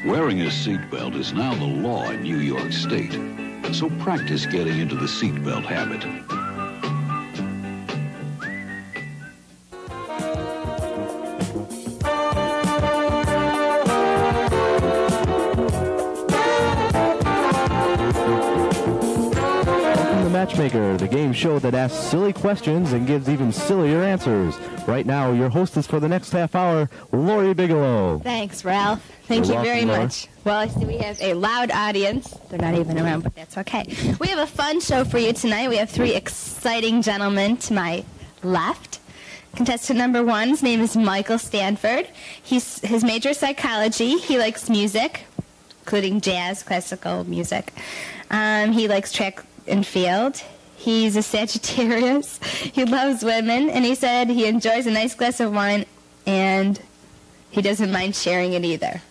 Wearing a seatbelt is now the law in New York State. So practice getting into the seatbelt habit. Matchmaker, the game show that asks silly questions and gives even sillier answers. Right now, your hostess for the next half hour, Lori Bigelow. Thanks, Ralph. Thank you very much. Well, I see we have a loud audience. They're not even around, but that's okay. We have a fun show for you tonight. We have three exciting gentlemen to my left. Contestant number one, his name is Michael Stanford. His major is psychology. He likes music, including jazz, classical music. He likes track and field. He's a Sagittarius. He loves women, and he said he enjoys a nice glass of wine, and he doesn't mind sharing it either.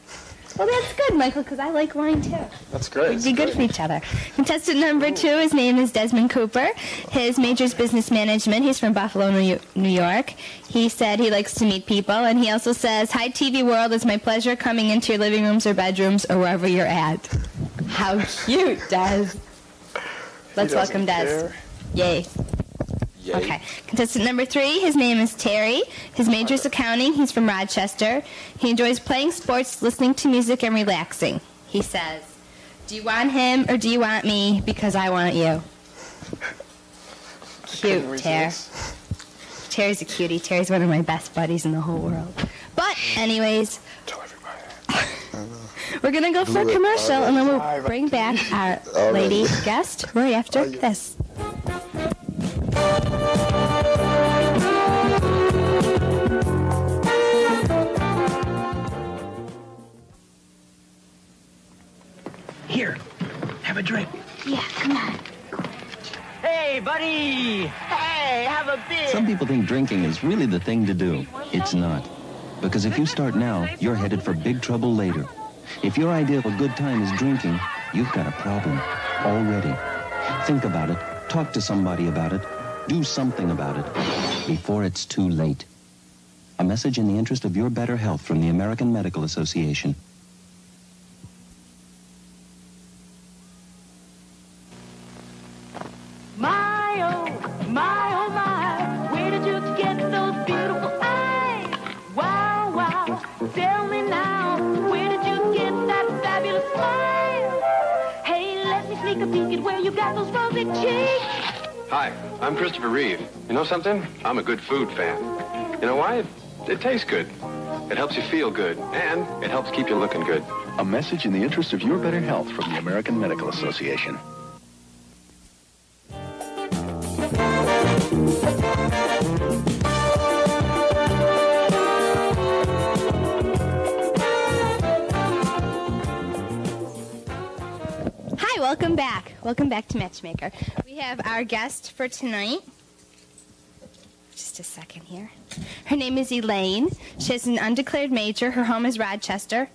Well, that's good, Michael, because I like wine, too. That's great. We'd be good for each other. Contestant number two, his name is Desmond Cooper. His major is business management. He's from Buffalo, New York. He said he likes to meet people, and he also says, "Hi, TV world. It's my pleasure coming into your living rooms or bedrooms or wherever you're at." How cute, Des. Let's welcome Des. Yay. Yay. Okay. Contestant number three, his name is Terry. His major is accounting. He's from Rochester. He enjoys playing sports, listening to music, and relaxing. He says, "Do you want him or do you want me? Because I want you." Cute, Terry. Terry's a cutie. Terry's one of my best buddies in the whole world. But anyways, Tell everybody. we're going to go for a commercial, and then we'll bring back our lady guest right after this. Here, have a drink. Yeah, come on. Hey, buddy! Hey, have a beer! Some people think drinking is really the thing to do. It's not. Because if you start now, you're headed for big trouble later. If your idea of a good time is drinking, you've got a problem already. Think about it. Talk to somebody about it. Do something about it before it's too late. A message in the interest of your better health from the American Medical Association. My, where did you get those beautiful eyes? Wow, wow, tell me now, where did you get that fabulous smile? Hey, let me sneak a peek at where you got those rosy cheeks. Hi, I'm Christopher Reeve. You know something? I'm a good food fan. You know why? It tastes good. It helps you feel good, and it helps keep you looking good. A message in the interest of your better health from the American Medical Association. Hi, welcome back. Welcome back to Matchmaker. We have our guest for tonight. Just a second here. Her name is Elaine. She has an undeclared major. Her home is Rochester.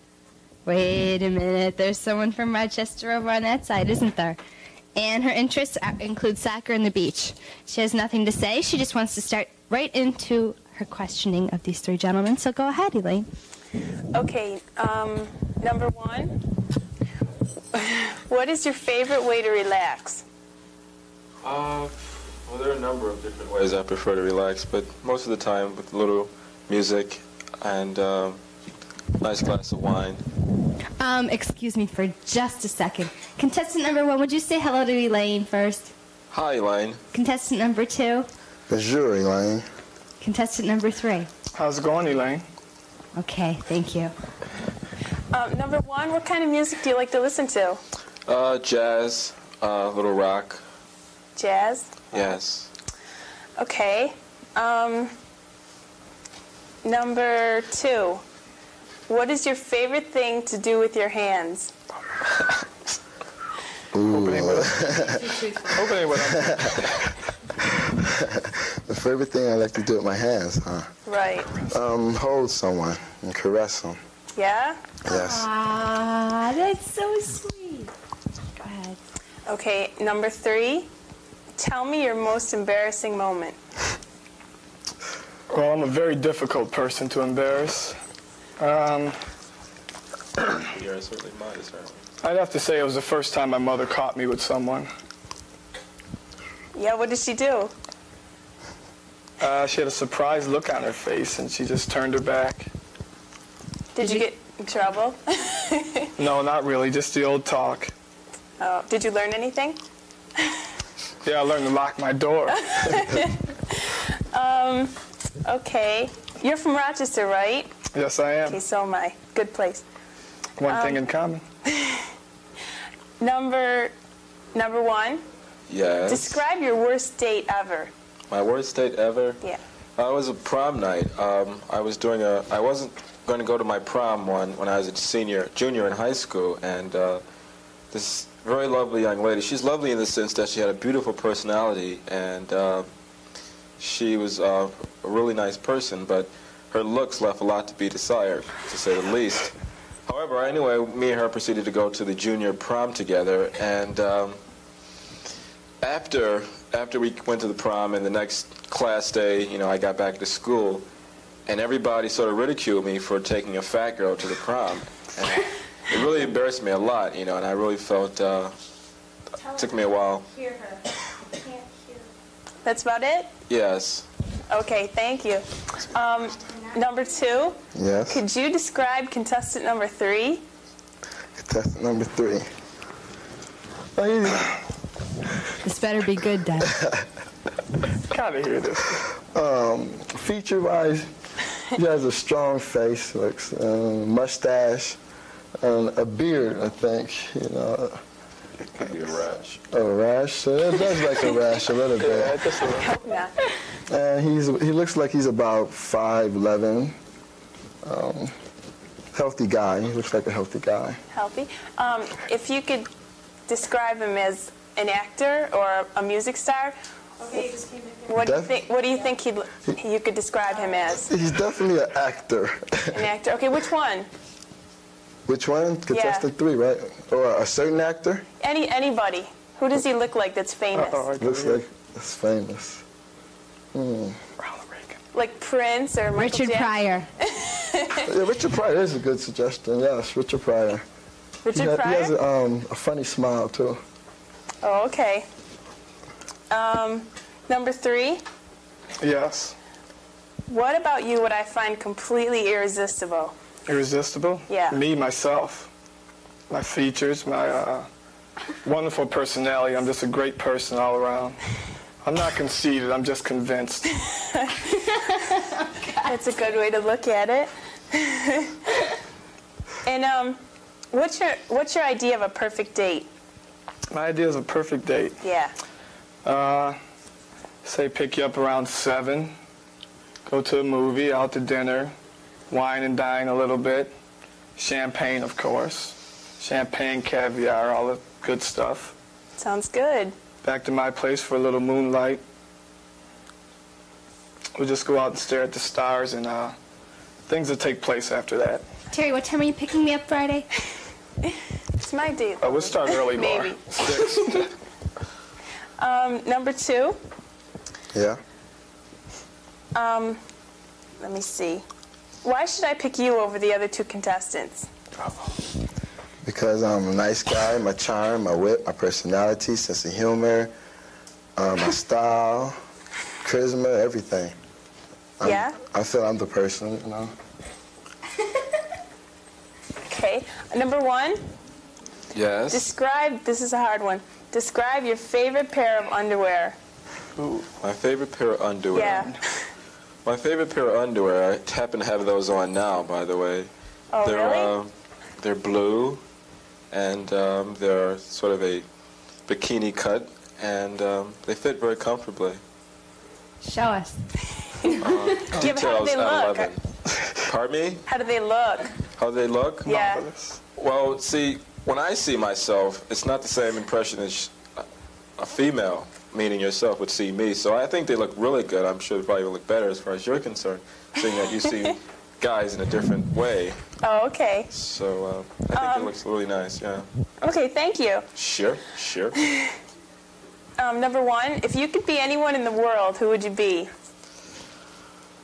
Wait a minute. There's someone from Rochester over on that side, isn't there? And her interests include soccer and the beach. She has nothing to say. She just wants to start right into her questioning of these three gentlemen. So go ahead, Elaine. Okay, number one, what is your favorite way to relax? Well, there are a number of different ways I prefer to relax, but most of the time with a little music and nice glass of wine. Excuse me for just a second. Contestant number one, would you say hello to Elaine first? Hi, Elaine. Contestant number two. Bonjour, Elaine. Contestant number three. How's it going, Elaine? Okay, thank you. Number one, what kind of music do you like to listen to? Jazz, little rock. Jazz? Yes. Okay. Number two, what is your favorite thing to do with your hands? Opening The favorite thing I like to do with my hands, huh? Right. Hold someone and caress them. Yeah? Yes. Ah, that's so sweet. Go ahead. Okay, number three, tell me your most embarrassing moment. Well, I'm a very difficult person to embarrass. year. I certainly might, certainly. I'd have to say it was the first time my mother caught me with someone. Yeah, what did she do? She had a surprised look on her face, and she just turned her back. Did you get in trouble? No, not really, just the old talk. Oh, did you learn anything? Yeah, I learned to lock my door. Okay. You're from Rochester, right? Yes, I am. Okay, so am I. Good place. One thing in common. Number one. Yes. Describe your worst date ever. My worst date ever? Yeah. It was a prom night. I wasn't going to go to my prom when I was a junior in high school, and this very lovely young lady, she's lovely in the sense that she had a beautiful personality, and she was a really nice person, but her looks left a lot to be desired, to say the least. However, anyway, me and her proceeded to go to the junior prom together, and after we went to the prom and the next class day, I got back to school, and everybody sort of ridiculed me for taking a fat girl to the prom. And it really embarrassed me a lot, and I really felt it took me a while. Hear her. Can't hear. That's about it? Yes. Okay, thank you. Number two. Yes. Could you describe contestant number 3? Contestant number 3. This better be good, Dad. Gotta hear this. Feature-wise, he has a strong face, looks mustache, a beard, I think. It could be a rash. A rash? So it does like a rash a little bit. Yeah. And he looks like he's about 5'11". Healthy guy. He looks like a healthy guy. Healthy. If you could describe him as an actor or a music star, what do you think you could describe him as? He's definitely an actor. An actor. Okay, which one? Which one? Contestant 3, right? Or a certain actor? Anybody. Who does he look like that's famous? Looks like that's famous. Like Prince or Michael Richard Pryor. Yeah, Richard Pryor is a good suggestion. Yes, Richard Pryor. Richard Pryor? He has a funny smile, too. Oh, okay. Number 3. Yes. What about you would I find completely irresistible? Irresistible? Yeah. Me, myself. My features, my wonderful personality. I'm just a great person all around. I'm not conceited, I'm just convinced. That's a good way to look at it. And what's your idea of a perfect date? My idea is a perfect date. Yeah. Say pick you up around 7, go to a movie, out to dinner, wine and dine a little bit, champagne, of course, champagne, caviar, all the good stuff. Sounds good. Back to my place for a little moonlight. We'll just go out and stare at the stars, and things will take place after that. Terry, what time are you picking me up Friday? It's my date. We'll start early, Laura. Maybe. 6. Number 2. Yeah. Let me see. Why should I pick you over the other 2 contestants? Because I'm a nice guy, my charm, my wit, my personality, sense of humor, my style, charisma, everything. Yeah? I feel I'm the person, Okay. Number 1. Yes. This is a hard one. Describe your favorite pair of underwear. Ooh, my favorite pair of underwear. Yeah. My favorite pair of underwear, I happen to have those on now, by the way. Oh, really? They're blue, and they're sort of a bikini cut, and they fit very comfortably. Show us. Yeah, but how do they look? Pardon me? How do they look? How do they look? Yeah. Well, see, when I see myself, it's not the same impression as a female, meaning yourself, would see me. So I think they look really good. I'm sure they probably will look better as far as you're concerned, seeing that you see guys in a different way. Oh, okay. So I think it looks really nice, yeah. Okay, thank you. Sure. Number 1, if you could be anyone in the world, who would you be?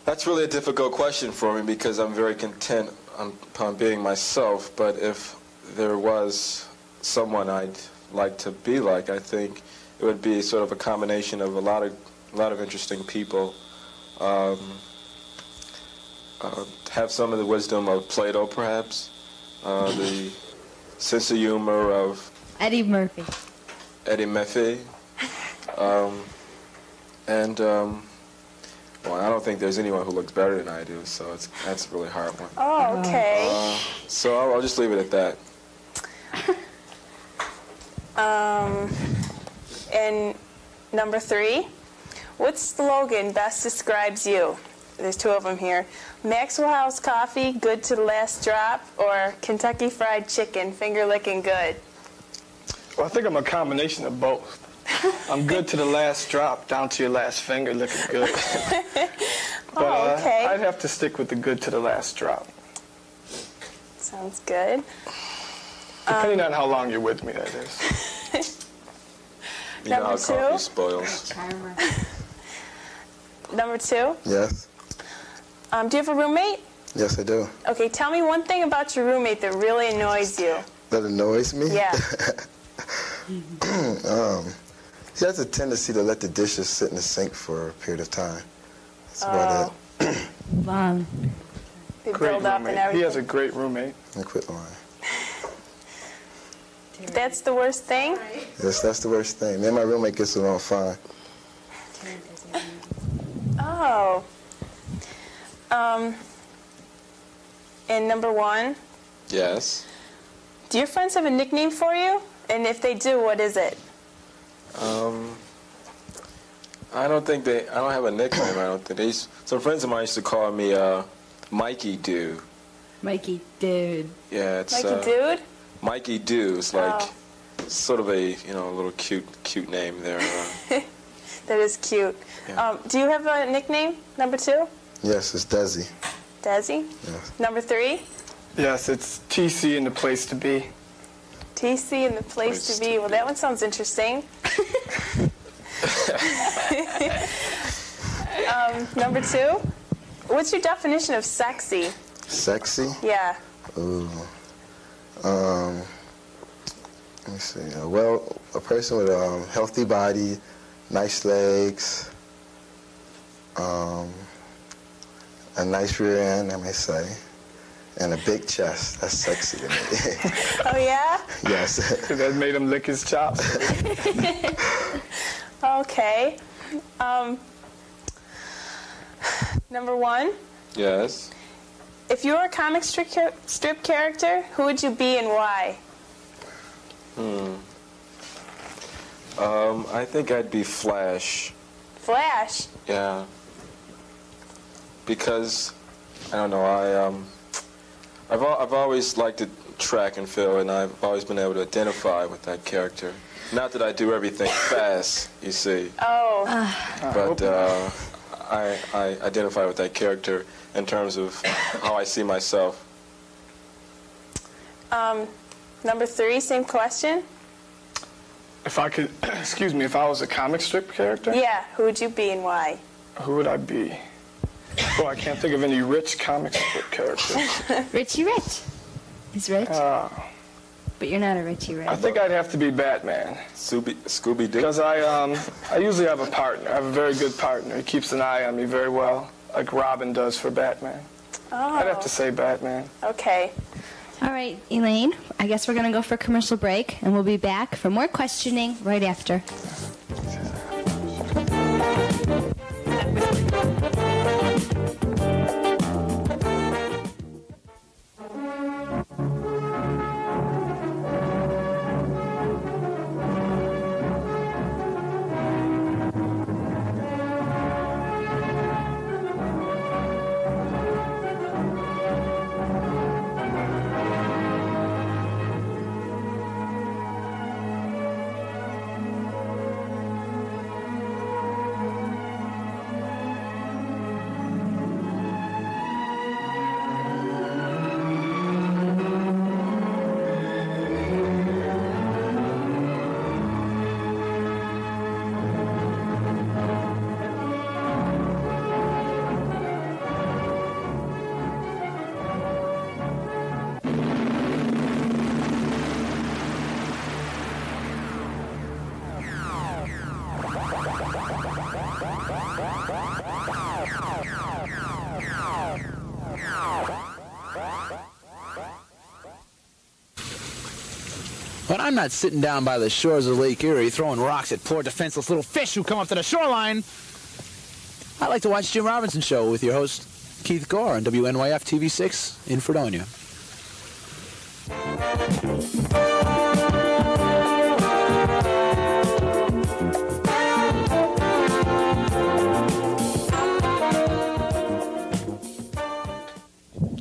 That's really a difficult question for me because I'm very content upon being myself. But if there was someone I'd like to be like, I think it would be sort of a combination of a lot of interesting people. Have some of the wisdom of Plato, perhaps. The sense of humor of Eddie Murphy. Well, I don't think there's anyone who looks better than I do, so that's a really hard one. Oh, okay. So I'll just leave it at that. And number 3, what slogan best describes you? There's 2 of them here. Maxwell House Coffee, good to the last drop, or Kentucky Fried Chicken, finger licking good? Well, I think I'm a combination of both. I'm good to the last drop, down to your last finger, looking good. But okay. I'd have to stick with the good to the last drop. Sounds good. Depending on how long you're with me, that is. You know how Number coffee 2? spoils. Number 2? Yes. Do you have a roommate? Yes, I do. Okay, tell me one thing about your roommate that really annoys you. That annoys me? Yeah. He has a tendency to let the dishes sit in the sink for a period of time. That's about it. Wow. They Great build up roommate. and everything. He has a great roommate. I quit lying. That's the worst thing? Yes, that's the worst thing. Me and my roommate gets along fine. Oh. And number 1, Yes. do your friends have a nickname for you? And if they do, what is it? I don't have a nickname. I don't think some friends of mine used to call me Mikey Doo. Mikey Dude. Yeah, it's Mikey Dude? Mikey Doo. It's like sort of a little cute name there. That is cute. Yeah. Do you have a nickname, number 2? Yes, it's Desi. Desi? Yes. Number 3? Yes, it's TC and the place to be. TC and the place to be. Well, that one sounds interesting. Number 2? What's your definition of sexy? Sexy? Yeah. Ooh. Let me see. Well, a person with a healthy body, nice legs, a nice rear end, I may say, and a big chest. That's sexy to me. Oh, yeah? Yes. That made him lick his chops. Okay. Number 1? Yes. If you were a comic strip character, who would you be and why? I think I'd be Flash. Flash? Yeah. Because I don't know. I've always liked to track and field, and I've always been able to identify with that character. Not that I do everything fast, you see. Oh. But I identify with that character in terms of how I see myself. Number 3, same question? If I could, excuse me, if I was a comic strip character? Yeah, who would you be and why? Who would I be? Oh, I can't think of any rich comic strip characters. Richie Rich. He's rich. But you're not a Richie Rich. I think I'd have to be Batman. Scooby-Doo? Because I usually have a partner. I have a very good partner. He keeps an eye on me very well, like Robin does for Batman. Oh. I'd have to say Batman. Okay. All right, Elaine, I guess we're going to go for a commercial break, and we'll be back for more questioning right after. When I'm not sitting down by the shores of Lake Erie throwing rocks at poor defenseless little fish who come up to the shoreline, I like to watch Jim Robinson Show with your host, Keith Gore, on WNYF TV6 in Fredonia.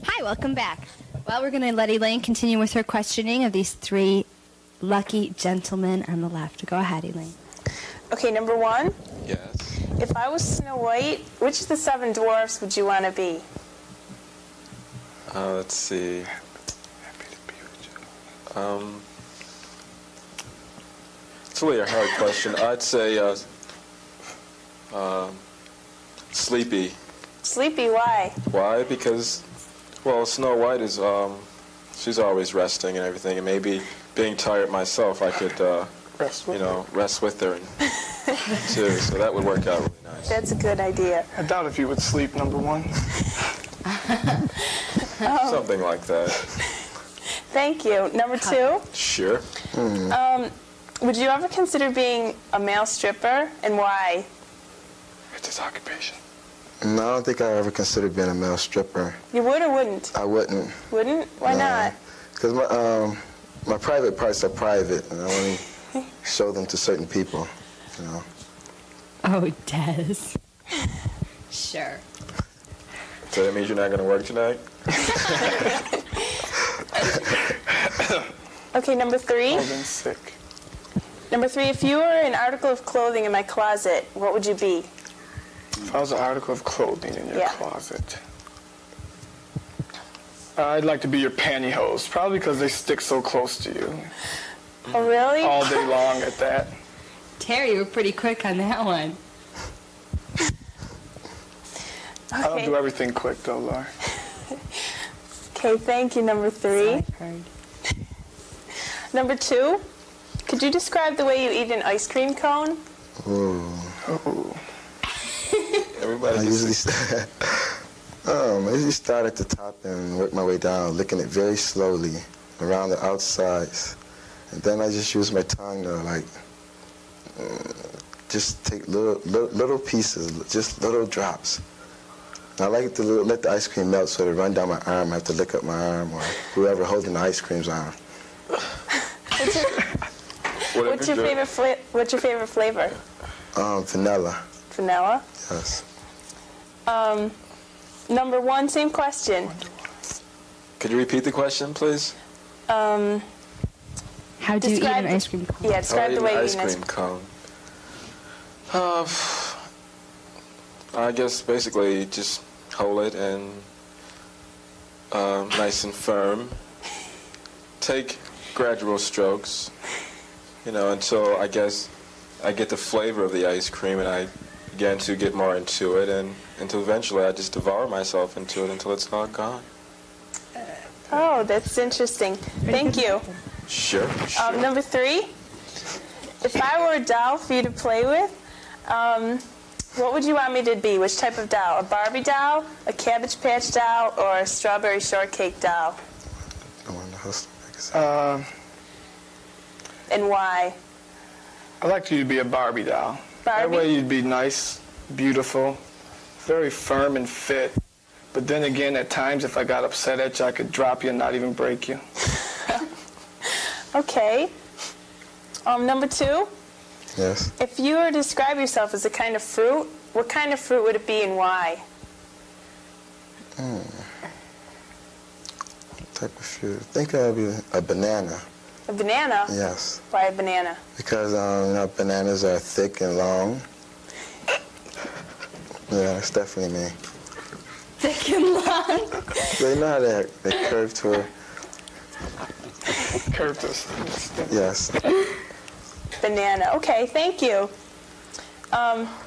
Hi, welcome back. Well, we're going to let Elaine continue with her questioning of these three lucky gentlemen on the left. Go ahead, Elaine. Okay, number 1. Yes. If I was Snow White, which of the 7 dwarfs would you want to be? Let's see. It's really a hard question. I'd say Sleepy. Sleepy, why? Why? Because, well, Snow White is, she's always resting and everything, and maybe being tired myself, I could, rest with her, too. So that would work out really nice. That's a good idea. I doubt if you would sleep, number 1. Something like that. Thank you. Number 2? Sure. Would you ever consider being a male stripper, and why? It's his occupation. No, I don't think I ever considered being a male stripper. You would or wouldn't? I wouldn't. Wouldn't? Why not? Because my private parts are private, and I only show them to certain people, you know. Oh, Des. Sure. So that means you're not going to work tonight? Okay, number 3. I've been sick. Number 3, if you were an article of clothing in my closet, what would you be? If I was an article of clothing in your Yeah. closet, I'd like to be your pantyhose, probably because they stick so close to you. Oh, really? All day long at that. Terry, you were pretty quick on that one. I don't do everything quick, though, Laura. Okay, thank you, number 3. Number 2, could you describe the way you eat an ice cream cone? Ooh. Everybody I usually start at the top and work my way down, licking it very slowly around the outsides. And then I just use my tongue to, just take little pieces, just little drops. And I like to let the ice cream melt so it run down my arm. I have to lick up my arm, or whoever holding the ice cream's arm. What's your favorite flavor? Vanilla. Vanilla? Yes. Number 1, same question. Could you repeat the question, please? How do you eat an ice cream cone? Yeah, describe the way you eat an ice cream cone. I guess basically just hold it and nice and firm. Take gradual strokes, until I guess I get the flavor of the ice cream and I begin to get more into it, and until eventually I just devour myself into it until it's all gone. Oh, that's interesting. Thank you. Sure. Number 3, if I were a doll for you to play with, what would you want me to be? Which type of doll? A Barbie doll, a Cabbage Patch doll, or a Strawberry Shortcake doll? And why? I'd like you to be a Barbie doll. Barbie? That way you'd be nice, beautiful, very firm and fit. But then again, at times, if I got upset at you, I could drop you and not even break you. Okay. Number 2? Yes. If you were to describe yourself as a kind of fruit, what kind of fruit would it be and why? What type of fruit? I think it would be a banana. A banana? Yes. Why a banana? Because bananas are thick and long. Yeah, it's definitely me. Thick and long? They know how they curve to her. Curve to Yes. Banana. Okay, thank you.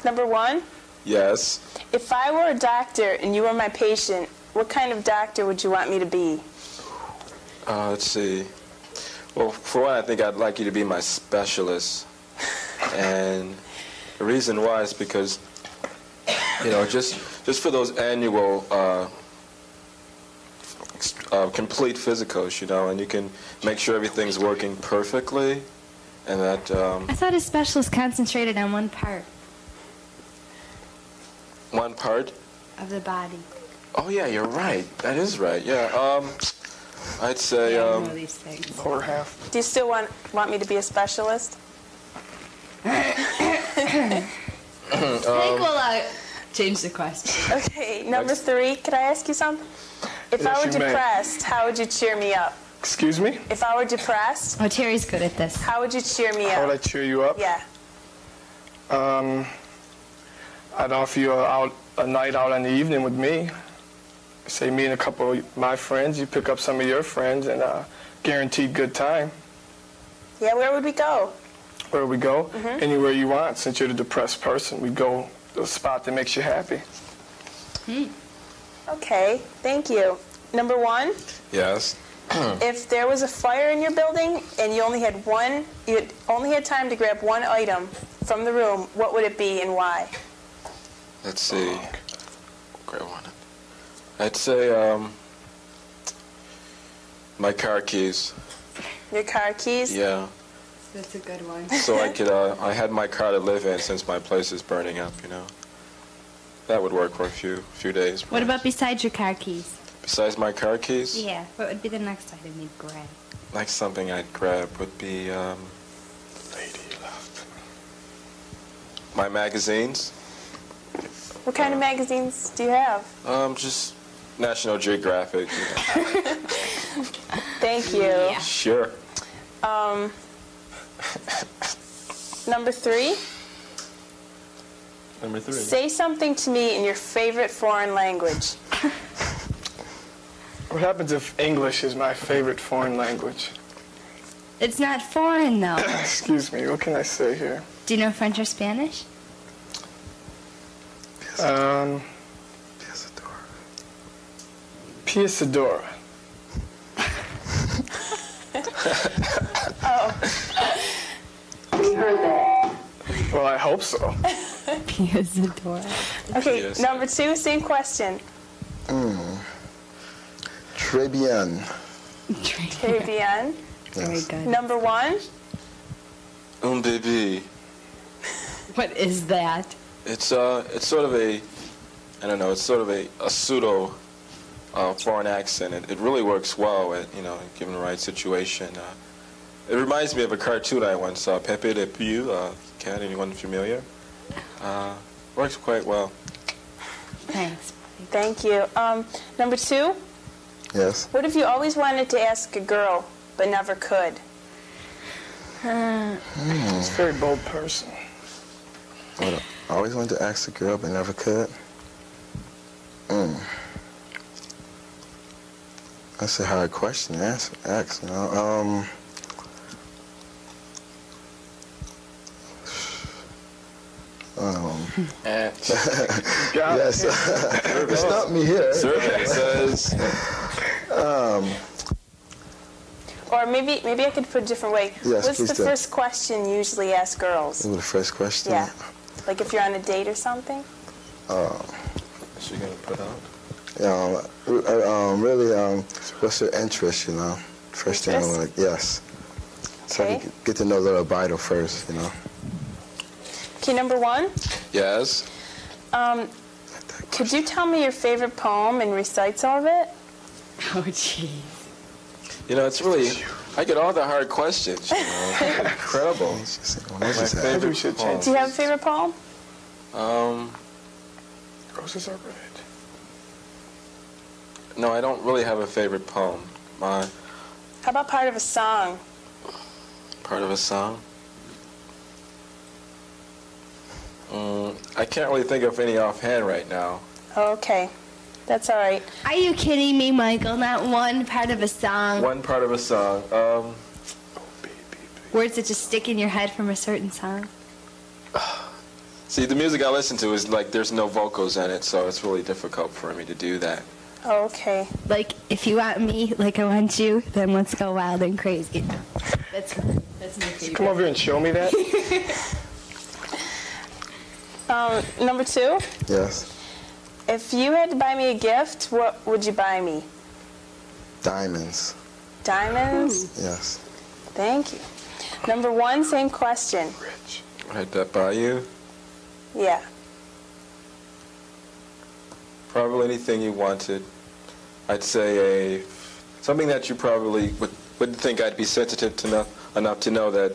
Number 1? Yes. If I were a doctor and you were my patient, what kind of doctor would you want me to be? Let's see. Well, for one, I think I'd like you to be my specialist. And the reason why is because, just for those annual complete physicals, you know, and you can make sure everything's working perfectly, and that. I thought a specialist concentrated on one part One part of the body. Oh yeah, you're right. That is right. Yeah. I'd say. Yeah, I know these things. Lower half. Do you still want me to be a specialist? I think we'll change the question. Okay, number 3. Could I ask you something? If I were depressed, how would you cheer me up? Excuse me? If I were depressed, Oh, Terry's good at this. how would you cheer me How up? would I cheer you up? Yeah. I'd offer you a night out in the evening with me. Say me and a couple of my friends. You pick up some of your friends and guaranteed good time. Yeah, where would we go? Where we go? Anywhere you want. Since you're the depressed person, we go to a spot that makes you happy. Okay, thank you. Number 1, Yes. if there was a fire in your building and you only had time to grab one item from the room, what would it be and why? Let's see. Grab one. I'd say my car keys. Your car keys? Yeah. That's a good one. So I could. I had my car to live in since my place is burning up. You know. That would work for a few days. What about besides your car keys? Besides my car keys? Yeah. What would be the next item you'd grab? Next something I'd grab would be Lady left. my magazines. What kind of magazines do you have? Just National Geographic. You know. Thank you. Yeah. Sure. Number 3, Number 3. say something to me in your favorite foreign language. What happens if English is my favorite foreign language? It's not foreign, though. Excuse me, what can I say here? Do you know French or Spanish? Piasadora. We heard that. Well, I hope so. Piasadora. Okay, Yes. number 2, same question. Très bien. Très bien. Very good. Number 1, Baby. What is that? It's sort of a, I don't know, it's sort of a pseudo foreign accent. It really works well at, you know, given the right situation. It reminds me of a cartoon I once saw, Pepe Le Pew, cat, anyone familiar? Works quite well. Thanks. thank you. Number 2, Yes. what have you always wanted to ask a girl but never could? It's a very bold person. What I always wanted to ask a girl but never could. That's a hard question to ask, you know. Yes. Stop me here. Survey says. Or maybe I could put it a different way. Yes, What's please the do. first question you usually ask girls? Ooh, the first question. Yeah. Like if you're on a date or something? Is she gonna put out? Really, what's your interest, you know? First thing I Interest? want to, yes. So I Okay. can get to know a little about her first, you know? Okay, number 1, Yes. could you tell me your favorite poem and recite some of it? Oh, jeez. You know, it's really, I get all the hard questions, you know. Incredible. My favorite we should change. Do you have a favorite poem? Roses are red. No, I don't really have a favorite poem. My How about part of a song? part of a song. I can't really think of any offhand right now. Okay, that's all right. Are you kidding me, Michael? Not one part of a song. One part of a song. Words that just stick in your head from a certain song. See, the music I listen to is like there's no vocals in it, so it's really difficult for me to do that. Okay. Like, if you want me like I want you, then let's go wild and crazy. That's my favorite. Come over here and show me that. Number 2, Yes. if you had to buy me a gift, what would you buy me? Diamonds. Diamonds? Yes. Thank you. Number 1, same question. Right that by you? Yeah. Probably anything you wanted. I'd say something that you probably wouldn't think I'd be sensitive to enough to know that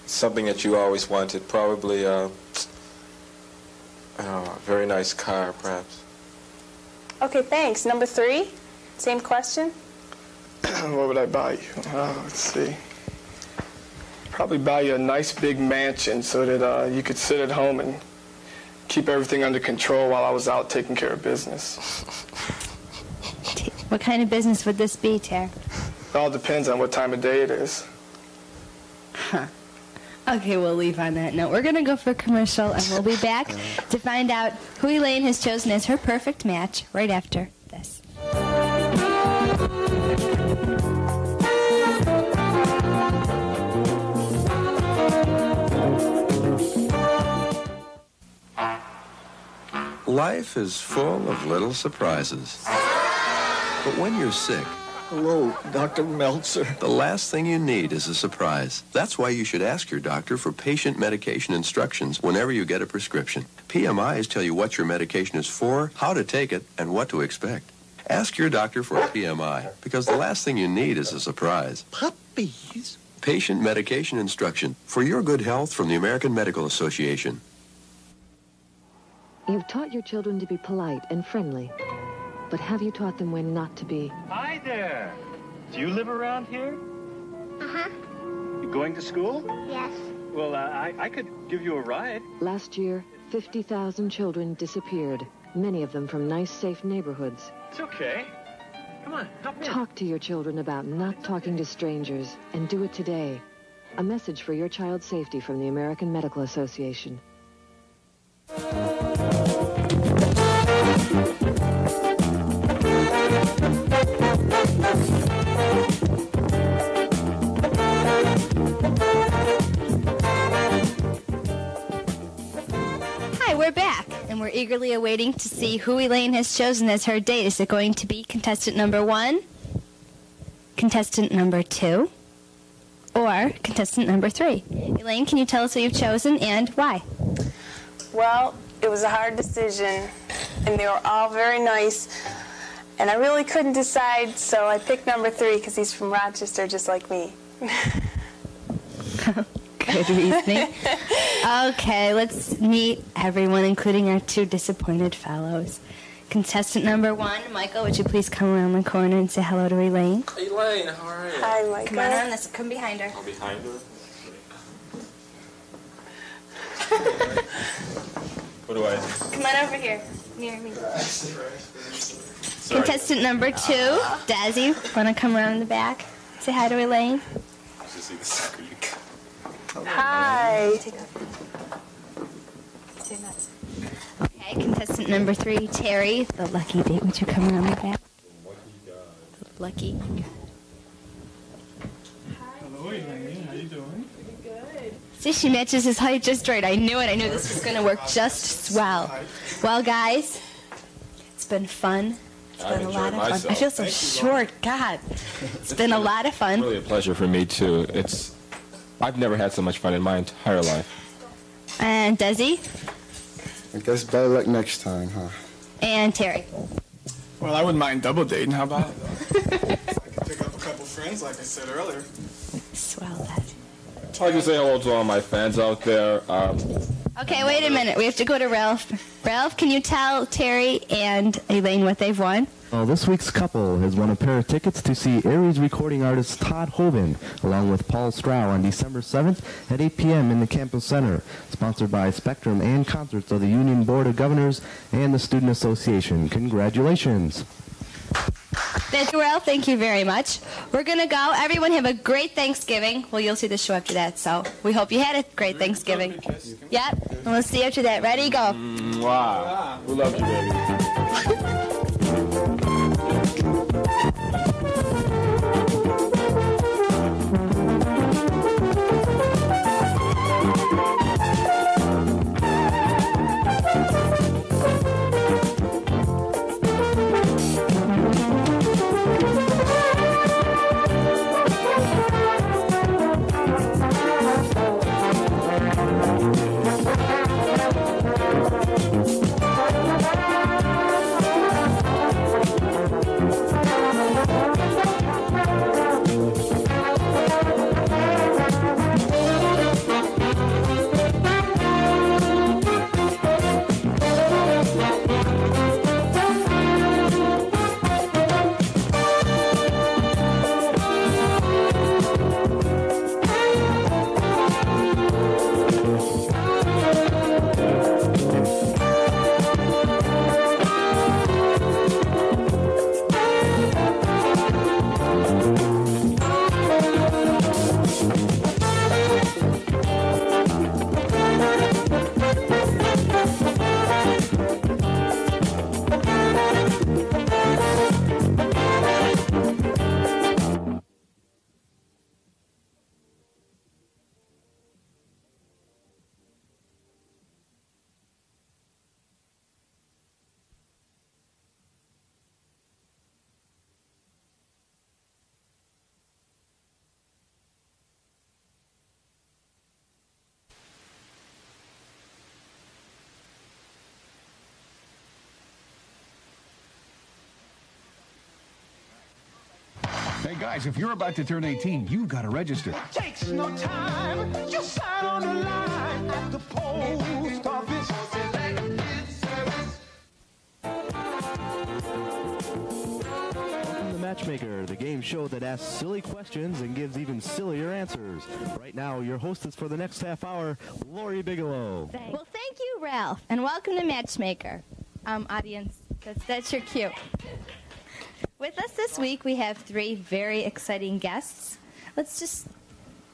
something that you always wanted. Probably a very nice car, perhaps. Okay, thanks. Number 3, same question. What would I buy you? Let's see. Probably buy you a nice big mansion so that you could sit at home and keep everything under control while I was out taking care of business. What kind of business would this be, Ter? It all depends on what time of day it is. Huh. Okay, we'll leave on that note. We're going to go for a commercial, and we'll be back to find out who Elaine has chosen as her perfect match right after this. Life is full of little surprises. But when you're sick... Hello, Dr. Meltzer. The last thing you need is a surprise. That's why you should ask your doctor for patient medication instructions whenever you get a prescription. PMIs tell you what your medication is for, how to take it, and what to expect. Ask your doctor for a PMI, because the last thing you need is a surprise. Puppies? Patient medication instruction for your good health from the American Medical Association. You've taught your children to be polite and friendly. But have you taught them when not to be? Hi there. Do you live around here? Uh-huh. You going to school? Yes. Well, I could give you a ride. Last year, 50,000 children disappeared, many of them from nice, safe neighborhoods. It's okay. Come on, help me. Talk to your children about not talking to strangers, and do it today. A message for your child's safety from the American Medical Association. Hi, we're back, and we're eagerly awaiting to see who Elaine has chosen as her date. Is it going to be contestant number 1, contestant number 2, or contestant number 3? Elaine, can you tell us who you've chosen and why? Well, it was a hard decision, and they were all very nice, and I really couldn't decide, so I picked number 3 because he's from Rochester, just like me. Good reasoning. Okay, let's meet everyone, including our 2 disappointed fellows. Contestant number 1, Michael, would you please come around the corner and say hello to Elaine? Elaine, how are you? Hi, Michael. Come on around this. Come behind her. Oh, behind her? What do I do? Come on over here, near me. Contestant number 2, Dazzy, want to come around the back? Say hi to Elaine. Hi. Okay, contestant number 3, Terry, the lucky date. Would you come around the back? The lucky. Hello, Elaine. How you doing? See, she matches his height just right. I knew it. I knew this was going to work just well. Well, guys, it's been fun. It's been a lot of fun. I feel so short. God, it's been a lot of fun. Really a pleasure for me too. I've never had so much fun in my entire life. And Desi? I guess better luck next time, huh? And Terry? Well, I wouldn't mind double dating. How about it? I could pick up a couple friends, like I said earlier. Swell that. I'd like to say hello to all my fans out there. Okay, wait a minute. We have to go to Ralph. Ralph, can you tell Terry and Elaine what they've won? Well, this week's couple has won a pair of tickets to see Aries recording artist Todd Hoban, along with Paul Strow, on December 7th at 8 p.m. in the Campus Center, sponsored by Spectrum and Concerts of the Union Board of Governors and the Student Association. Congratulations. Thank you, Ralph. Thank you very much. We're going to go. Everyone have a great Thanksgiving. Well, you'll see the show after that, so we hope you had a great Thanksgiving. Yep. And we'll see you after that. Ready? Go. Wow. We love you, baby. Guys, if you're about to turn 18, you've got to register. Takes no time. Just sign on the line at the post office. Welcome to Matchmaker, the game show that asks silly questions and gives even sillier answers. Right now, your hostess for the next half hour, Lori Bigelow. Well, thank you, Ralph, and welcome to Matchmaker. Audience, that's your cue. With us this week, we have three very exciting guests. Let's just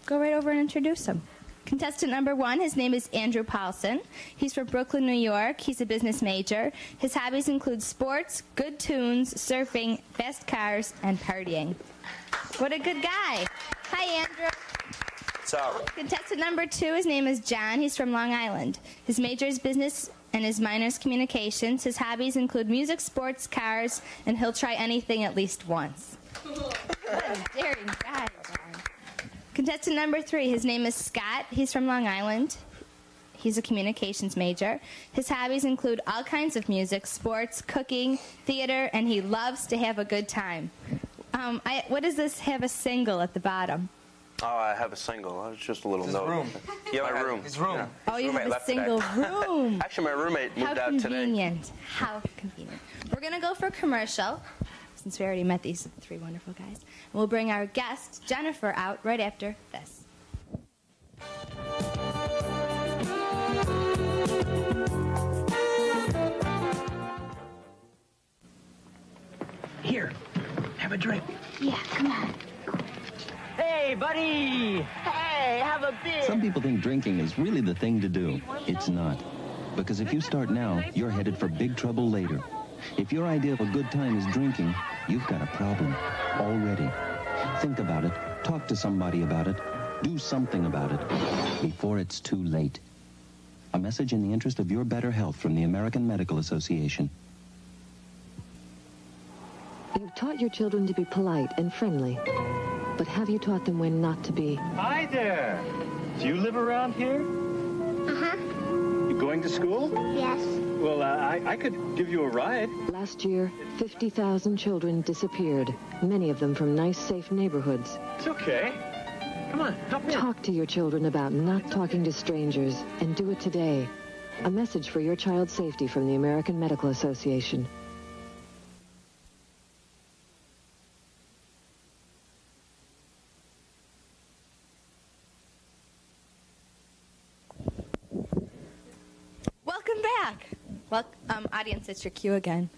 go right over and introduce them. Contestant number one, his name is Andrew Paulson. He's from Brooklyn, New York. He's a business major. His hobbies include sports, good tunes, surfing, fast cars, and partying. What a good guy. Hi, Andrew. What's up? Contestant number two, his name is John. He's from Long Island. His major is business and his minor is communications. His hobbies include music, sports, cars, and he'll try anything at least once. What a daring guy, John. Contestant number three, his name is Scott. He's from Long Island. He's a communications major. His hobbies include all kinds of music, sports, cooking, theater, and he loves to have a good time. What does this have a single at the bottom? Oh, I have a single. It's just a little note. Room. Yeah, my room. His room. Yeah. Oh, you have a single room. Actually, my roommate moved out today. How convenient. We're going to go for a commercial, since we already met these three wonderful guys. And we'll bring our guest, Jennifer, out right after this. Here, have a drink. Yeah, come on. Hey, buddy! Hey, have a beer! Some people think drinking is really the thing to do. It's not. Because if you start now, you're headed for big trouble later. If your idea of a good time is drinking, you've got a problem already. Think about it. Talk to somebody about it. Do something about it before it's too late. A message in the interest of your better health from the American Medical Association. You've taught your children to be polite and friendly. But have you taught them when not to be? Hi there. Do you live around here? Uh-huh. You going to school? Yes. Well, I could give you a ride. Last year, 50,000 children disappeared, many of them from nice, safe neighborhoods. It's okay. Come on, help me. Talk to your children about not talking to strangers, and do it today. A message for your child's safety from the American Medical Association. Welcome back. Well, audience, it's your cue again.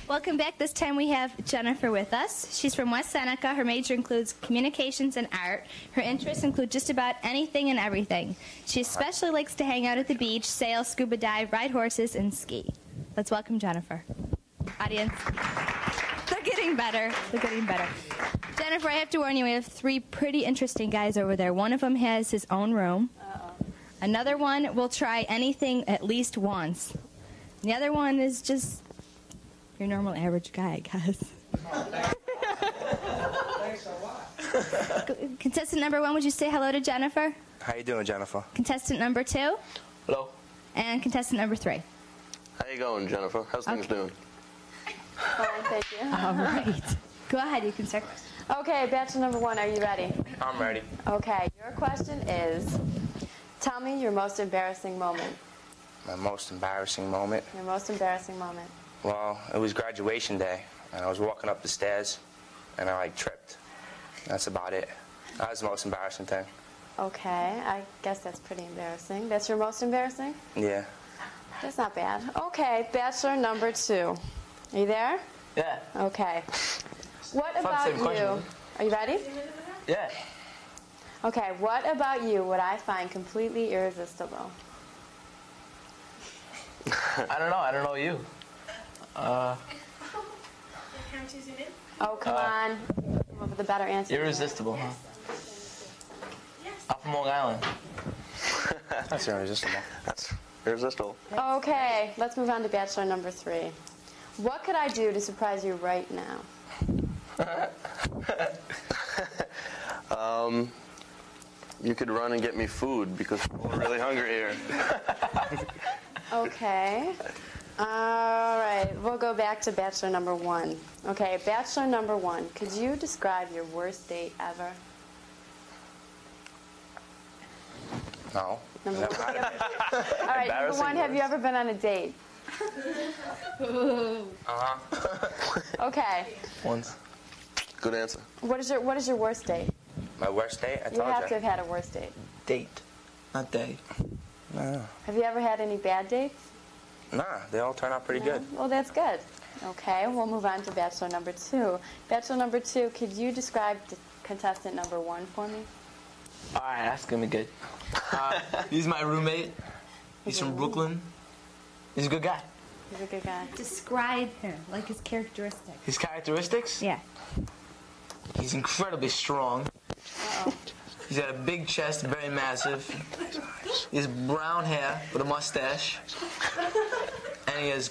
Welcome back. This time we have Jennifer with us. She's from West Seneca. Her major includes communications and art. Her interests include just about anything and everything. She especially likes to hang out at the beach, sail, scuba dive, ride horses, and ski. Let's welcome Jennifer. Audience, they're getting better. They're getting better. Jennifer, I have to warn you, we have three pretty interesting guys over there. One of them has his own room. Another one will try anything at least once. The other one is just your normal average guy, I guess. Thanks a lot. Contestant number one, would you say hello to Jennifer? How you doing, Jennifer? Contestant number two? Hello. And contestant number three. How you going, Jennifer? How's things doing? Fine, thank you. All right. Go ahead, you can start. Okay, bachelor number one, are you ready? I'm ready. Okay, your question is, tell me your most embarrassing moment. My most embarrassing moment? Your most embarrassing moment. Well, it was graduation day, and I was walking up the stairs, and I, tripped. That's about it. That was the most embarrassing thing. Okay, I guess that's pretty embarrassing. That's your most embarrassing? Yeah. That's not bad. Okay, bachelor number two. Are you there? Yeah. Okay. What about you? Are you ready? Yeah. Okay, what about you would I find completely irresistible? I don't know. I don't know you. Oh, come on. Come up with a better answer. Irresistible, huh? I'm from Long Island. That's irresistible. That's irresistible. Okay, let's move on to bachelor number three. What could I do to surprise you right now? You could run and get me food because we're really hungry here. Okay. All right, we'll go back to bachelor number 1. Okay, bachelor number 1, could you describe your worst date ever? No. Number Never 1. had it. All right, number 1, have you ever been on a date? Okay. Once. Good answer. What is your worst date? My worst date? I You told have to have had a worst date. Date, not day. No. Have you ever had any bad dates? Nah, they all turn out pretty good. Well, that's good. Okay, we'll move on to bachelor number 2. Bachelor number 2, could you describe contestant number 1 for me? All right, that's gonna be good. He's my roommate. He's from Brooklyn. He's a good guy. He's a good guy. Describe him, like his characteristics. His characteristics? Yeah. He's incredibly strong. Uh-oh. He's got a big chest, very massive. He has brown hair with a mustache. And he has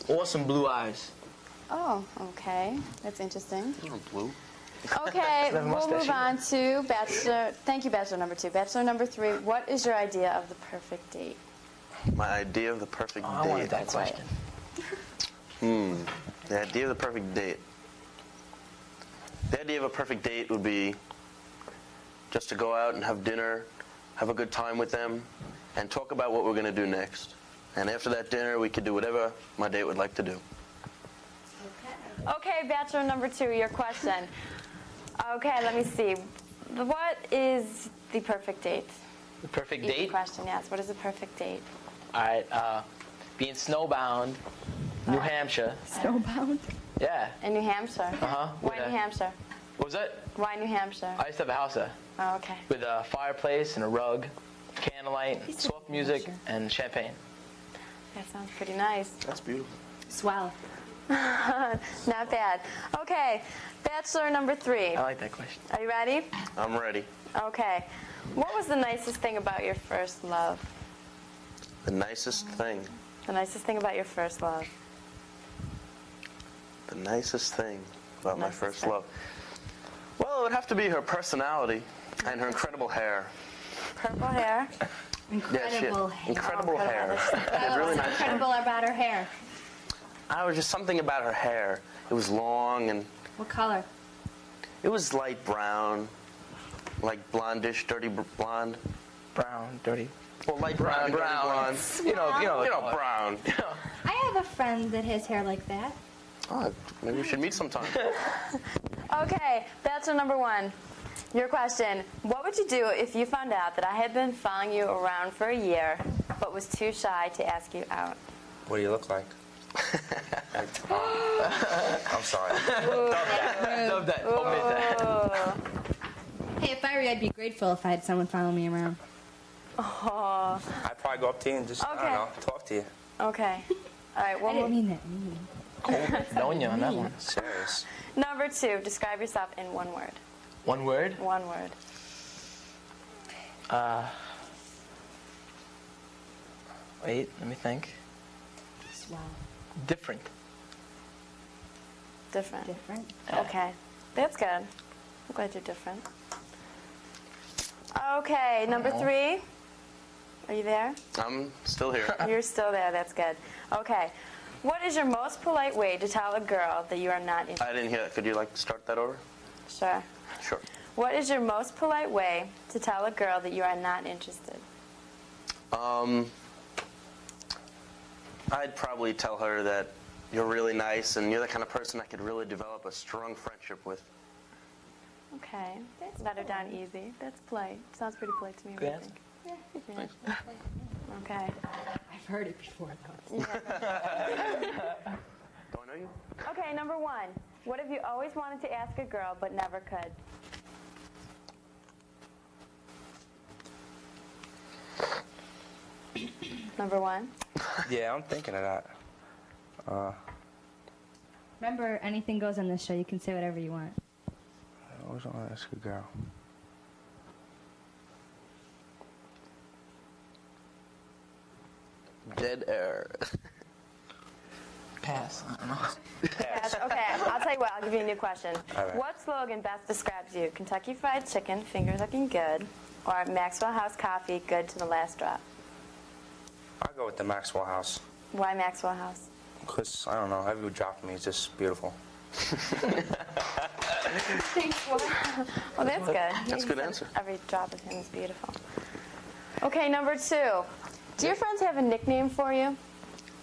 awesome blue eyes. Oh, okay. That's interesting. Blue? Okay, Doesn't have a we'll mustache move on to bachelor. Thank you, bachelor number 2. Bachelor number 3, what is your idea of the perfect date? My idea of the perfect I date. wanted that question. The idea of the perfect date. The idea of a perfect date would be just to go out and have dinner, have a good time with them, and talk about what we're going to do next. And after that dinner, we could do whatever my date would like to do. Okay, bachelor number 2, your question. Okay, let me see. What is the perfect date? The perfect Easy date? question, yes. What is the perfect date? All right, being snowbound, New Hampshire. Snowbound? Yeah. In New Hampshire? Uh-huh. Why New Hampshire? What was that? Why New Hampshire? I used to have a house there. Oh, okay. With a fireplace and a rug, candlelight, soft music, and champagne. That sounds pretty nice. That's beautiful. Swell. Not bad. Okay, bachelor number 3. I like that question. Are you ready? I'm ready. Okay. What was the nicest thing about your first love? The nicest thing. The nicest thing about your first love? The nicest thing about my first love. Well, it would have to be her personality and her incredible hair. Purple hair? Incredible hair. Incredible hair. She had really nice hair. Incredible about her hair. I was just something about her hair. It was long and What color? it was light brown, like blondish, dirty blonde. Brown, dirty. Well, light brown, dirty blonde. You know, brown. I have a friend that has hair like that. Oh, maybe we should meet sometime. Okay, bachelor number 1. Your question. What would you do if you found out that I had been following you around for a year, but was too shy to ask you out? What do you look like? I'm sorry. Love that. Omit that. Hey, if I were you, I'd be grateful if I had someone follow me around. Oh. I'd probably go up to you and just, I don't know, talk to you. Okay. All right. Well, I didn't mean that. Knowing you on that one. Serious. Number 2. Describe yourself in 1 word. One word? 1 word. Wait, let me think. Swell. Different. Different. Different. Okay. That's good. I'm glad you're different. Okay, number 3. Are you there? I'm still here. You're still there. That's good. Okay. What is your most polite way to tell a girl that you are not interested? I didn't hear that. Could you start that over? Sure. Sure. What is your most polite way to tell a girl that you are not interested? I'd probably tell her that you're really nice and you're the kind of person I could really develop a strong friendship with. Okay. That's better done easy. That's polite. Sounds pretty polite to me. Good what do you think? Yeah. Okay. I've heard it before, though. Do I know you? Okay, number 1. What have you always wanted to ask a girl but never could? Number 1. Yeah, I'm thinking of that. Remember, anything goes on this show. You can say whatever you want. I always want to ask a girl. Dead air. Pass. I don't know. Yes, okay, I'll tell you what. I'll give you a new question. All right. What slogan best describes you? Kentucky Fried Chicken, finger looking good, or Maxwell House Coffee, good to the last drop? I'll go with the Maxwell House. Why Maxwell House? Because, I don't know, every drop of me is just beautiful. Well, that's good. That's a good answer. Every drop of him is beautiful. Okay, number 2. Do your friends have a nickname for you?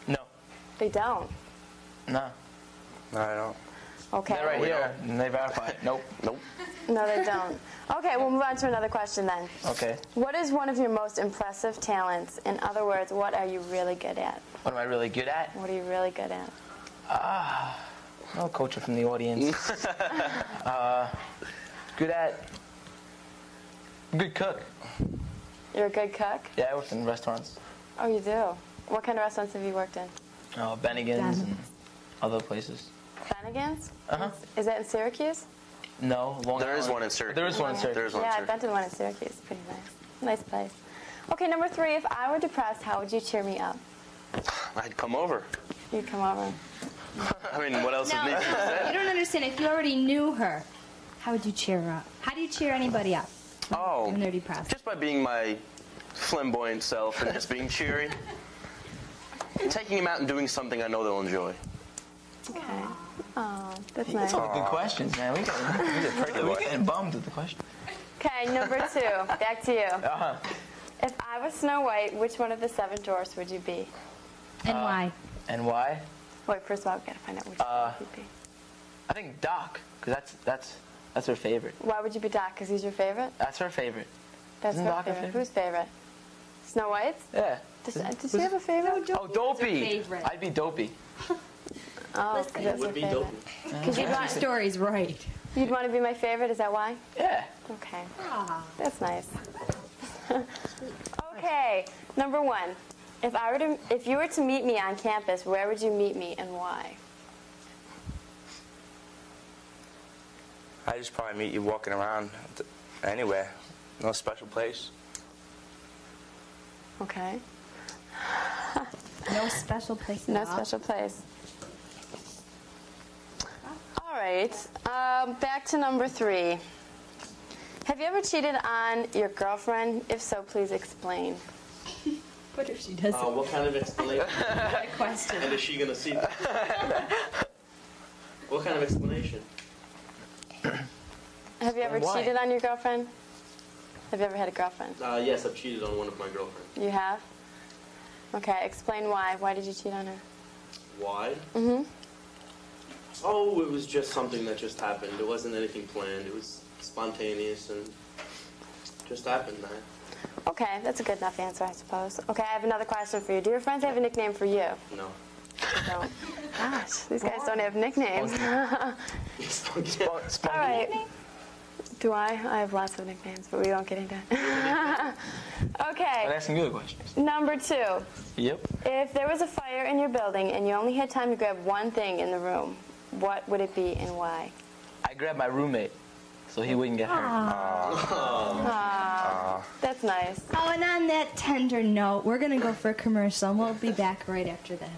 No. They don't. No. No, I don't. Okay. They're right here. And they verify it. Nope. Nope. No, they don't. Okay, we'll move on to another question then. Okay. What is one of your most impressive talents? In other words, what are you really good at? What am I really good at? What are you really good at? No culture from the audience. Good cook. You're a good cook? Yeah, I worked in restaurants. Oh, you do? What kind of restaurants have you worked in? Bennigan's and other places. Bennigan's? Uh-huh. Is that in Syracuse? No, Long There is Island. one in Syracuse. There is one in Syracuse. There is one in Yeah, I've Syracuse. been to one in Syracuse. Pretty nice. Nice place. Okay, number 3. If I were depressed, how would you cheer me up? I'd come over. You'd come over. I mean, what else No, would need to be you said? don't understand. If you already knew her, how would you cheer her up? How do you cheer anybody up Oh, when they're depressed? just by being my flamboyant self and just being cheery. Taking him out and doing something I know they'll enjoy. Okay. Oh, that's That's nice. all the good questions, man. We're getting bummed with the question. Okay, number 2. Back to you. Uh-huh. If I was Snow White, which one of the 7 dwarfs would you be? And why? And why? Wait, first of all, we gotta find out which one you'd be. I think Doc, because that's her favorite. Why would you be Doc? Because he's your favorite? That's her favorite. That's Isn't her Doc her favorite. favorite? Whose favorite? Snow White's? Yeah. Did she have a favorite? Oh, Dopey. favorite. I'd be Dopey. Oh, because that's her favorite. Because you'd Your want, story's right. you'd want to be my favorite, is that why? Yeah. Okay. That's nice. Okay, number 1. If you were to meet me on campus, where would you meet me and why? I just probably meet you walking around anywhere. No special place. Okay. No special place. No special place. All right. Back to number 3. Have you ever cheated on your girlfriend? If so, please explain. What if she doesn't? What kind of explanation? Good question. And is she going to see that? What kind of explanation? Have you ever Why? cheated on your girlfriend? Have you ever had a girlfriend? Yes, I've cheated on one of my girlfriends. You have? Okay, explain why. Why did you cheat on her? Why? Mm-hmm. Oh, it was just something that just happened. It wasn't anything planned. It was spontaneous and just happened, man. Okay, that's a good enough answer, I suppose. Okay, I have another question for you. Do your friends have a nickname for you? No. They don't. Gosh, these guys don't have nicknames. All right. Do I? I have lots of nicknames, but we won't get into it. Okay. I'm asking you the questions. Number 2. Yep. If there was a fire in your building and you only had time to grab one thing in the room, what would it be and why? I grabbed my roommate so he wouldn't get hurt. Aww. That's nice. Oh, and on that tender note, we're going to go for a commercial, and we'll be back right after this.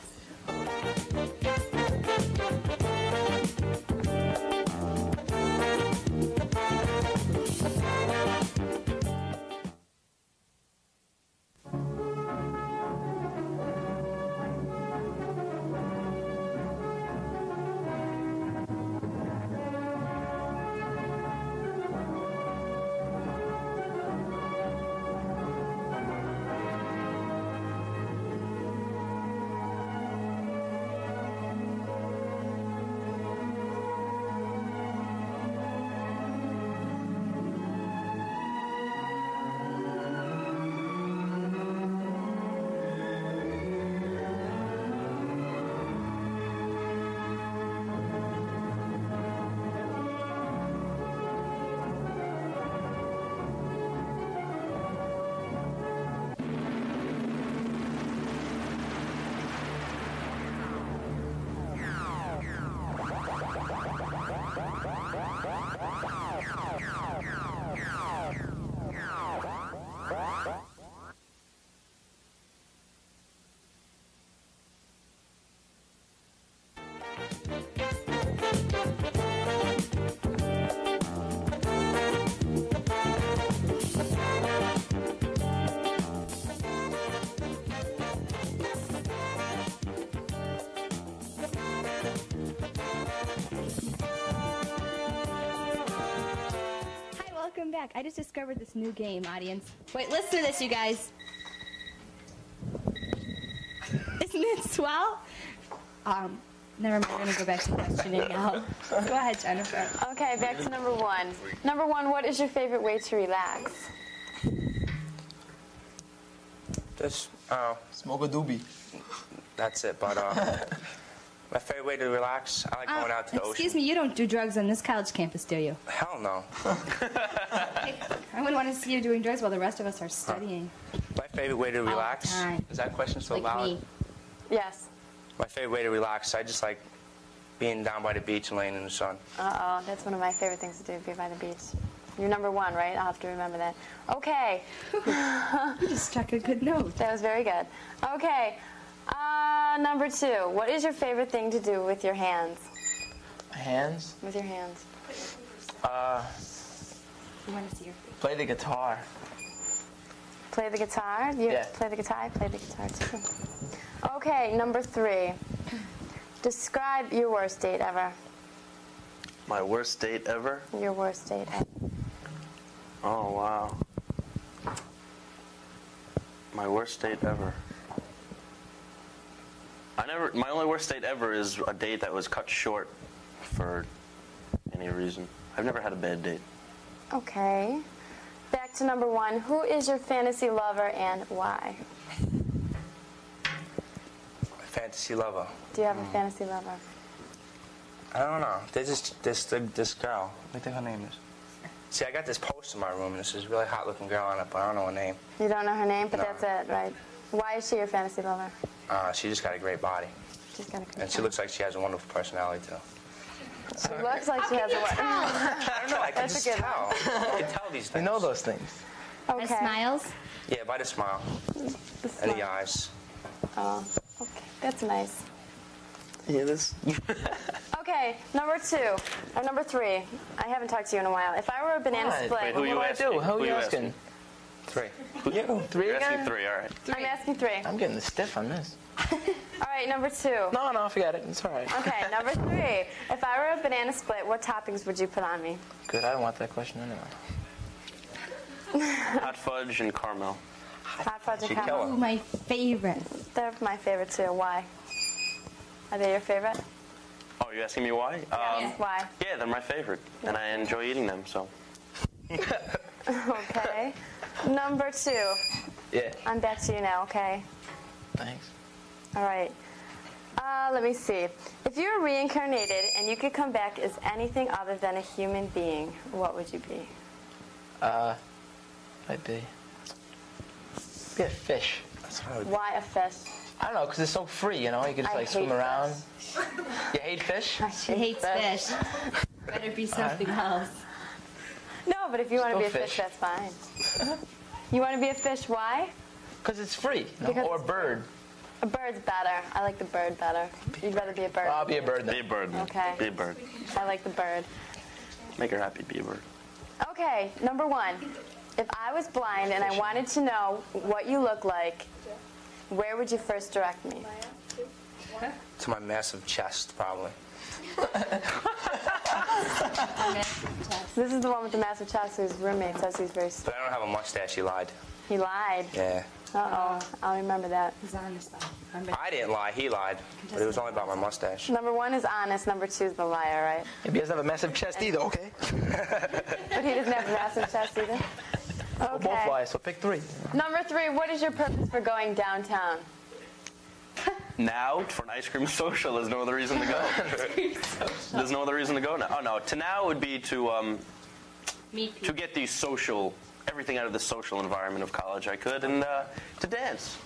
back. I just discovered this new game, audience. Wait, listen to this, you guys. Isn't it swell? Never mind, I'm going to go back to questioning now. Go ahead, Jennifer. Okay, back to number one. Number one, what is your favorite way to relax? Just, smoke a doobie. That's it, but, my favorite way to relax, I like going out to the ocean. Excuse me, you don't do drugs on this college campus, do you? Hell no. I wouldn't want to see you doing drugs while the rest of us are studying. My favorite way to relax, time. is that question so Like loud? me. Yes. My favorite way to relax, I just like being down by the beach and laying in the sun. Uh-oh, that's one of my favorite things to do, be by the beach. You're number one, right? I'll have to remember that. Okay. You just struck a good note. That was very good. Okay. Number two, what is your favorite thing to do with your hands? Hands? With your hands. You want to see your Play the guitar. Play the guitar? You Yeah. play the guitar? I play the guitar too. Okay, number three. Describe your worst date ever. My worst date ever? Your worst date ever. Oh, wow. My worst date ever. My only worst date ever is a date that was cut short for any reason. I've never had a bad date. Okay. Back to number one. Who is your fantasy lover and why? Fantasy lover. Do you have a fantasy lover? I don't know. There's this girl. What do you think her name is? See, I got this poster in my room, and this is really hot-looking girl on it, but I don't know her name. You don't know her name, but No. that's it, right? Why is she your fantasy lover? She just got a great body. She's got a great And she looks like she has a wonderful personality, too. She looks like she has a what? I don't know. I can That's just a good tell. one. I can tell these things. You know those things. Okay. Smiles? Yeah, by the smile. And the eyes. Oh, okay. That's nice. Yeah, this. Okay, number two, or number three. I haven't talked to you in a while. If I were a banana What? split, Wait, who what you would I asking? do? Who are Who you you asking? asking? Three. You? Three You're again? asking three, all right. I'm asking three. I'm getting stiff on this. All right, number two. No, forget it. It's all right. Okay, number three. If I were a banana split, what toppings would you put on me? Good. I don't want that question anyway. Hot fudge and caramel. Hot fudge and She'd caramel. kill her. Ooh, my favorite. They're my favorite too. Why? Are they your favorite? Oh, you're asking me why? Yes. Why? Yeah, they're my favorite, and I enjoy eating them, so. Okay. Number two. Yeah. I'm back to you now, okay? Thanks. All right. Let me see. If you were reincarnated and you could come back as anything other than a human being, what would you be? I'd be a fish. That's what I would be. Why a fish? I don't know, because it's so free, you know? You can just I like swim hate around. You hate fish? She hates fish. Better be something else. No, but if you want to be a Still fish, fish. that's fine. You want to be a fish, why? Because it's free. You know? Because Or a it's bird. A bird's better. I like the bird better. You'd rather be a bird. I'll be a bird then. Be a bird. then. Okay. Be a bird. I like the bird. Make her happy, be a bird. Okay, number one. If I was blind and I wanted to know what you look like, where would you first direct me? To my massive chest, probably. This is the one with the massive chest whose roommate says he's very... But I don't have a mustache, he lied. He lied. Yeah. Uh-oh. I'll remember that. He's honest, though. I didn't lie, he lied. But it was only about my mustache. Number one is honest. Number two is the liar, right? Maybe he doesn't have a massive chest either, okay? But he doesn't have a massive chest either. We'll both Okay. lie, so pick three. Number three, what is your purpose for going downtown? Now, for an ice cream social, there's no other reason to go. There's no other reason to go now. Oh, no. To now would be to get the social, everything out of the social environment of college I could, and to dance.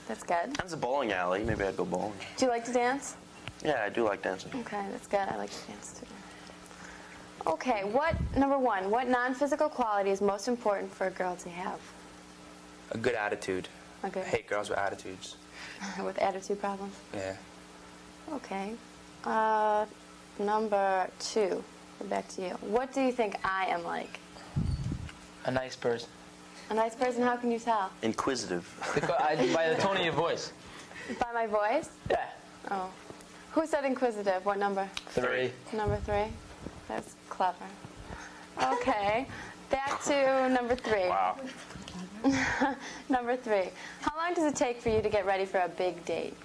That's good. There's a bowling alley. Maybe I'd go bowling. Do you like to dance? Yeah, I do like dancing. Okay, that's good. I like to dance too. Okay, number one, what non-physical quality is most important for a girl to have? A good attitude. Okay. I hate girls with attitudes. With attitude problems? Yeah. Okay. Number two, back to you. What do you think I am like? A nice person. A nice person? How can you tell? Inquisitive. By the tone of your voice. By my voice? Yeah. Oh. Who said inquisitive? What number? Three. Number three? That's clever. Okay. Back to number 3. Wow. Number 3. How long does it take for you to get ready for a big date?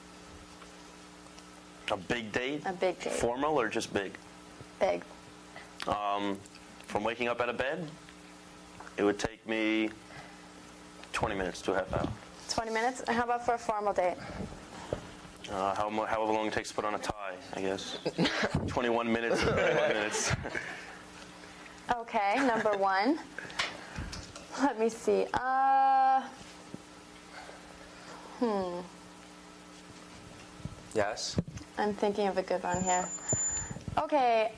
A big date? A big date. Formal or just big? Big. From waking up out of bed, it would take me 20 minutes to a half hour. 20 minutes? And how about for a formal date? However long it takes to put on a tie, I guess. 21 minutes, 21 minutes. Okay, number 1. Let me see. Yes? I'm thinking of a good one here. Okay,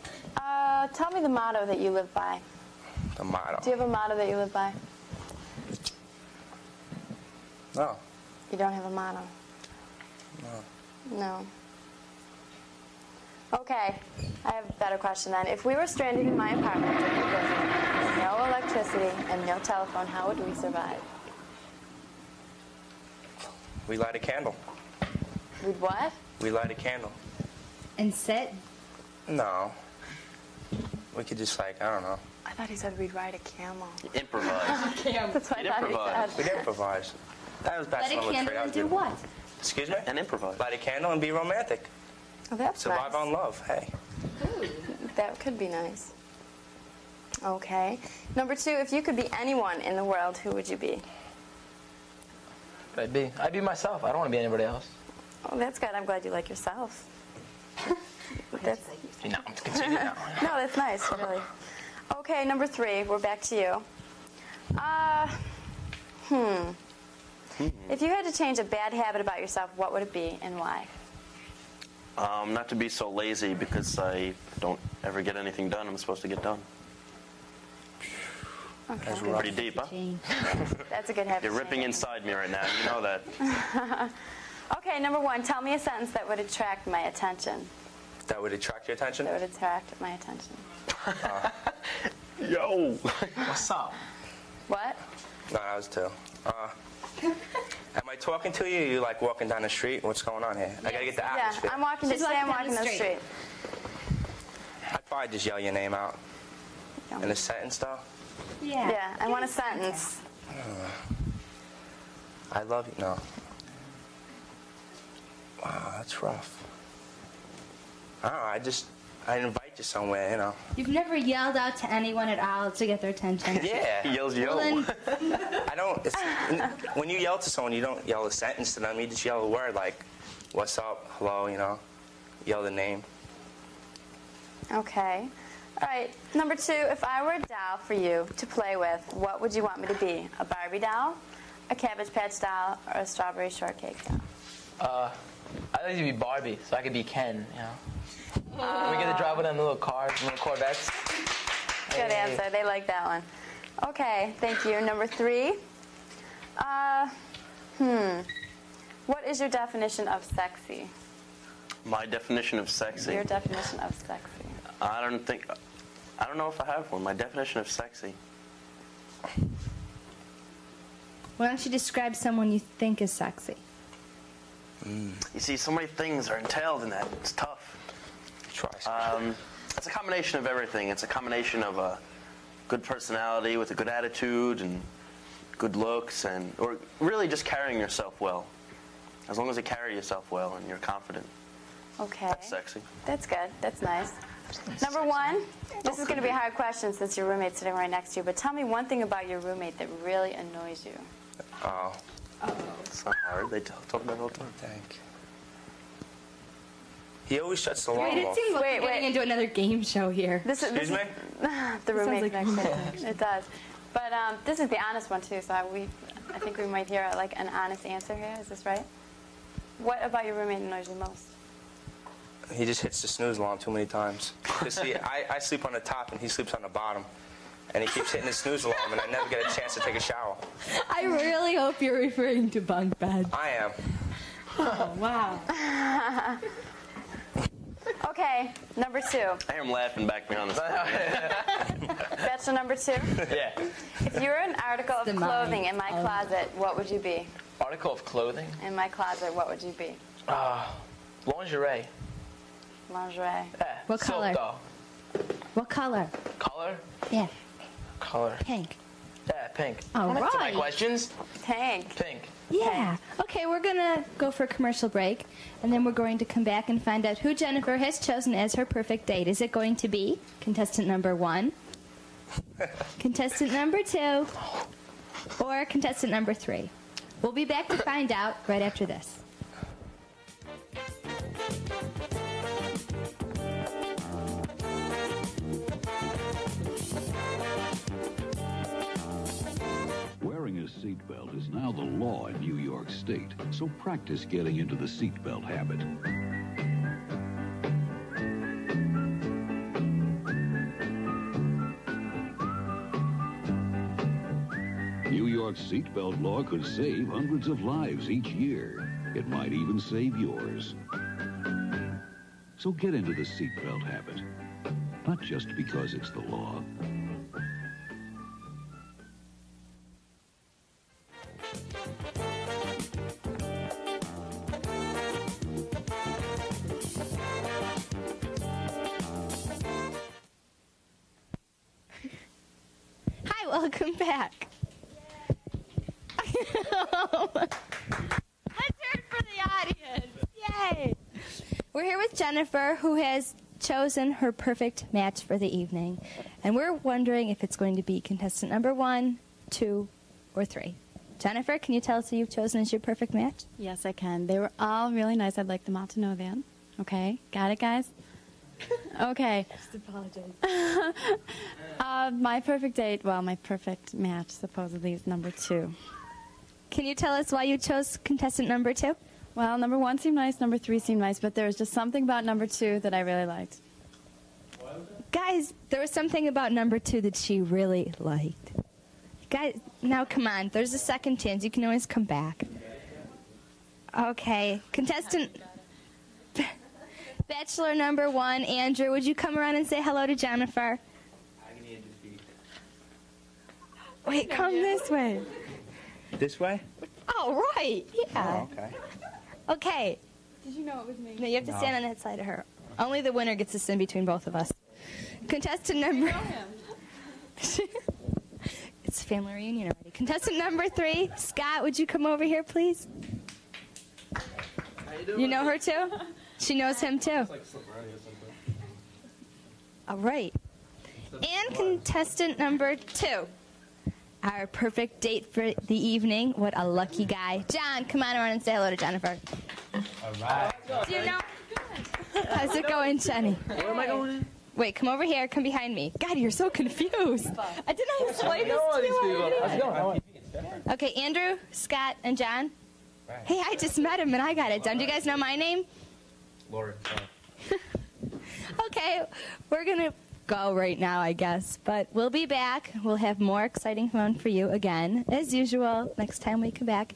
tell me the motto that you live by. The motto? Do you have a motto that you live by? No. You don't have a motto? No. No. Okay, I have a better question then. If we were stranded in my apartment during the blizzard, with no electricity and no telephone, how would we survive? We light a candle. We'd what? We light a candle. And sit? No. We could just like, I don't know. I thought he said we'd ride a camel. Improvise. That's what I thought he said. We'd improvise. That was best. Light a candle and do what? Excuse me? And improvise. Light a candle and be romantic. Oh, that's Survive nice. on love. Hey. That could be nice. Okay. Number 2, if you could be anyone in the world, who would you be? I'd be myself. I don't want to be anybody else. Oh, that's good. I'm glad you like yourself. That's, No, I'm conceited now. no, that's nice, really. Okay, number 3, we're back to you. If you had to change a bad habit about yourself, what would it be and why? Not to be so lazy because I don't ever get anything done I'm supposed to get done. Okay. That's pretty deep, huh? That's a good habit. You're ripping inside me right now. You know that. Okay, number 1, tell me a sentence that would attract my attention. That would attract your attention? That would attract my attention. Yo! What's up? What? No, that was 2. Am I talking to you? Or you like walking down the street? What's going on here? I gotta get the atmosphere. Yeah, I'm walking She's I'm walking walking down the the street. I'd probably just yell your name out. In a sentence, though? Yeah, I want a sentence. I love you. No. Wow, that's rough. I don't know. I invite you somewhere, you know. You've never yelled out to anyone at all to get their attention. Yeah. He yells yo. Well, I don't. When you yell to someone, you don't yell a sentence to them. You just yell a word like, "What's up?" "Hello," you know. Yell the name. Okay. All right, number 2, if I were a doll for you to play with, what would you want me to be? A Barbie doll, a Cabbage Patch doll, or a Strawberry Shortcake doll? I'd like to be Barbie, so I could be Ken, you know. We get to drive with them little cars, little Corvettes. Good answer. They like that one. Okay, thank you. Number 3. What is your definition of sexy? My definition of sexy. Your definition of sexy. I don't know if I have one. My definition of sexy. Why don't you describe someone you think is sexy? You see, so many things are entailed in that. It's tough. It's a combination of everything. It's a combination of a good personality with a good attitude and good looks, or really just carrying yourself well. As long as you carry yourself well and you're confident. Okay. That's sexy. That's good. That's nice. Number 1, this is going to be a hard question since your roommate's sitting right next to you, but tell me one thing about your roommate that really annoys you. Oh. It's not hard. They talk about it all the time. Thank you. He always shuts the alarm Wait, it off. seems like we're getting into another game show here. Excuse me? The roommate sounds like next to it does. But this is the honest one, too, so I think we might hear like an honest answer here. Is this right? What about your roommate annoys you most? He just hits the snooze alarm too many times. See, I sleep on the top and he sleeps on the bottom. And he keeps hitting the snooze alarm and I never get a chance to take a shower. I really hope you're referring to bunk beds. I am. Oh, wow. Okay, number 2. I hear him laughing back behind the screen. Bachelor number 2? Yeah. If you were an article of clothing in my closet, what would you be? Article of clothing? In my closet, what would you be? Lingerie. Lingerie. Yeah. What color? Silk, though. What color? Color? Yeah. Color. Pink. Yeah, pink. All Don't answer my right. questions. Pink. Pink. Yeah. Okay, we're going to go for a commercial break, and then we're going to come back and find out who Jennifer has chosen as her perfect date. Is it going to be contestant number 1, contestant number 2, or contestant number 3? We'll be back to find out right after this. Wearing a seatbelt is now the law in New York State, so practice getting into the seatbelt habit. New York's seatbelt law could save hundreds of lives each year. It might even save yours. So get into the seatbelt habit, not just because it's the law. Hi, welcome back. Let's hear it for the audience. Yay. We're here with Jennifer, who has chosen her perfect match for the evening. And we're wondering if it's going to be contestant number 1, 2, or 3. Jennifer, can you tell us who you've chosen as your perfect match? Yes, I can. They were all really nice. I'd like them all to know that. Okay? Got it, guys? Okay. Just apologize. My perfect date, well, my perfect match supposedly is number 2. Can you tell us why you chose contestant number 2? Well, number 1 seemed nice, number 3 seemed nice, but there was just something about number 2 that I really liked. Guys, there was something about number 2 that she really liked. Guys, now come on. There's a second chance. You can always come back. Okay. Contestant... Bachelor number 1, Andrew, would you come around and say hello to Jennifer? Wait, come this way. This way? Oh, right. Yeah. Oh, okay. Okay. Did you know it was me? No, you have to stand on that side of her. Only the winner gets to sit in between both of us. Contestant number... It's family reunion already. Contestant number 3, Scott, would you come over here, please? How you doing? You know her, too? She knows him, too. All right. And contestant number 2, our perfect date for the evening. What a lucky guy. John, come on around and say hello to Jennifer. All right. Do you know? How's it going, Jenny? Where am I going in? Wait, come over here. Come behind me. God, you're so confused. I didn't explain this to you. How's it going? Okay, Andrew, Scott, and John. Hey, I just met him and I got it done. Do you guys know my name? Lori. Okay, we're going to go right now, I guess. But we'll be back. We'll have more exciting fun for you again, as usual, next time we come back.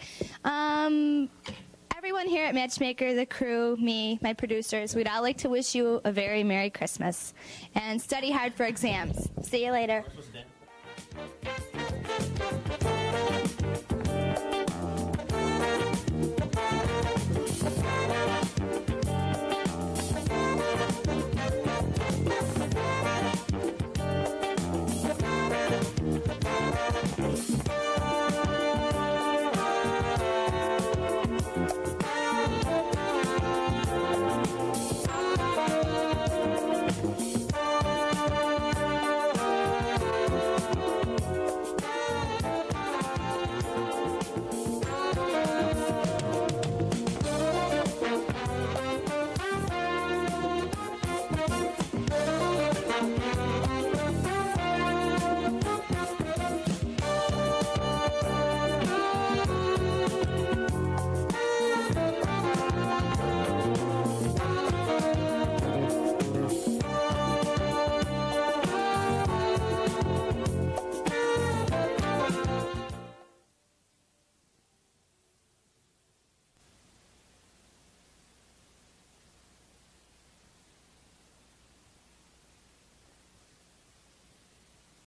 Everyone here at Matchmaker, the crew, me, my producers, we'd all like to wish you a very Merry Christmas. And study hard for exams. See you later.